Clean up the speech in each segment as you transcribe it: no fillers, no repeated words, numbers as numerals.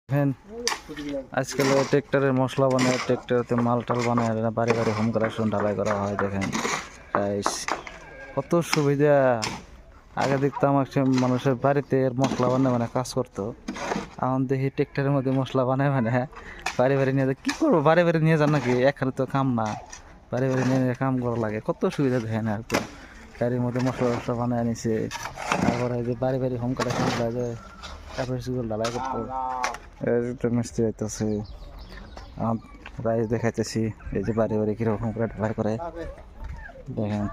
দেখেন আজকাল ট্রেক্টরের মশলা বানায়, ট্রেক্টরতে মাল টাল বানায়, বাড়ি বাড়ি হোম কালেকশন ঢালাই করা হয়। দেখেন টাইস কত সুবিধা। আগে দেখতাম মানুষের বাড়িতে মশলা বানায় কাজ করতো, এখন দেখি ট্রেক্টরের মধ্যে মশলা বানায় বাড়ি বাড়ি নিয়ে কি করবো, বাড়ি বাড়ি নিয়ে যান নাকি, এখানে তো কাম না, বাড়ি বাড়ি নিয়ে কাম করা লাগে। কত সুবিধা দেখেন আর কি, গাড়ির মধ্যে মশলা টশলা বানায় নিছে। তারপরে যে বাড়ি বাড়ি হোম কালেকশন যায়, তারপরে সেগুলো ঢালাই করতো। মিস্ত্রি হইতেছে, রাইস দেখাইতেছি, এই যে বাড়ি বাড়ি কিরকম করে ঢালাই করে দেখেন।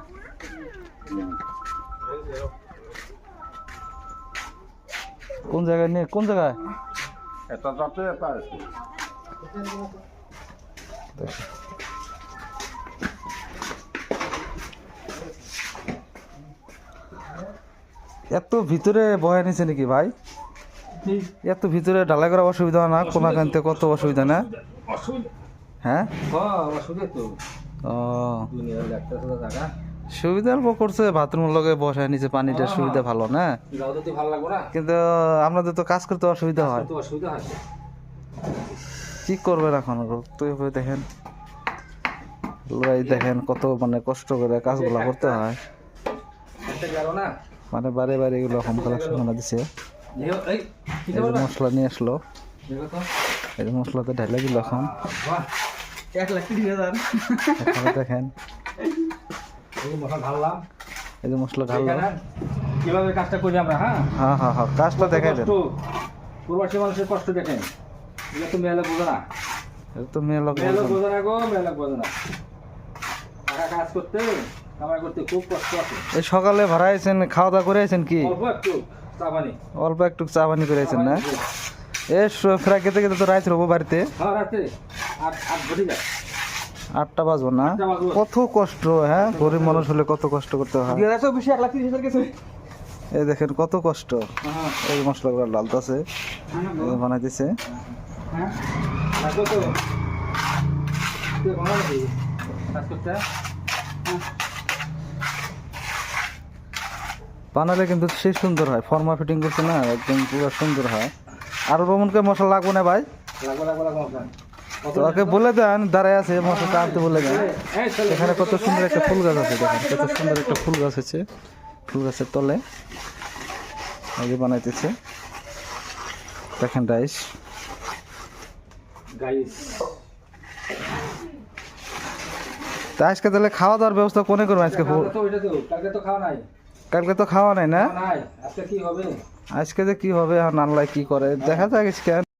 কোন জায়গায় নিয়ে, কোন জায়গায় এত ভিতরে বয়া নিছে নাকি ভাই? এত ভিতরে ঢালাই করা অসুবিধা না? কোনা কানতে কত অসুবিধা না? হ্যাঁ সুবিধা অল্প করছে, বাথরুমের লগে বসায় নিচে পানিটার সুবিধা ভালো না, কিন্তু আপনাদের তো কাজ করতে অসুবিধা হয়। কি করবেন এখন? তুই দেখেন দেখেন কত মানে কষ্ট করে কাজগুলো করতে হয়, মানে বারে বারে এগুলো হোম কালেকশন দিছে। মশলা নিয়ে আসলো, এই মশলাতে ঢেলে দিল। এখন দেখেন এই যে মশলা ঢাললাম, কিভাবে কাজটা করি আমরা। হ্যাঁ হ্যাঁ হ্যাঁ কাজটা দেখাই দেন। প্রবাসী মানুষের কষ্ট দেখেন, এটা তো মেয়ে লোক বোঝে না, এটা তো মেয়ে লোক বোঝে না গো, মেয়ে লোক বোঝে না। টাকা কাজ করতে কামাই করতে খুব কষ্ট আছে। এই সকালে ভাড়া আইছেন, খাওয়া দাওয়া করে আইছেন কি? অল্প একটু চা পানি করে আইছেন না? এ ফেরা খেতে খেতে তো রাত হবো বাড়িতে। আটটা বাজবো না? কত কষ্ট। হ্যাঁ গরিব মানুষ হলে কত কষ্ট করতে হয়। এই দেখেন কত কষ্ট। এই মশলাগুলো ডালতেছে, বানাইতেছে। বানালে কিন্তু সে সুন্দর হয়, ফর্মা ফিটিং করছে না, একদম পুরো সুন্দর হয়। আর ভ্রমণকে মশলা লাগবো না ভাই? তোকে বলে দেন, দাঁড়ায় আছে মশলাটা আনতে বলে দেন। এখানে কত সুন্দর একটা ফুল গাছ আছে, দেখেন কত সুন্দর একটা ফুল গাছ আছে, ফুল গাছের তলে এই যে বানাইতেছে। দেখেন রাইস তা আজকে তাহলে খাওয়া দাওয়ার ব্যবস্থা কোনে করবো আজকে? কালকে তো খাওয়া নাই না, আজকে যে কি হবে আর আল্লাহ কি করে দেখা যাক।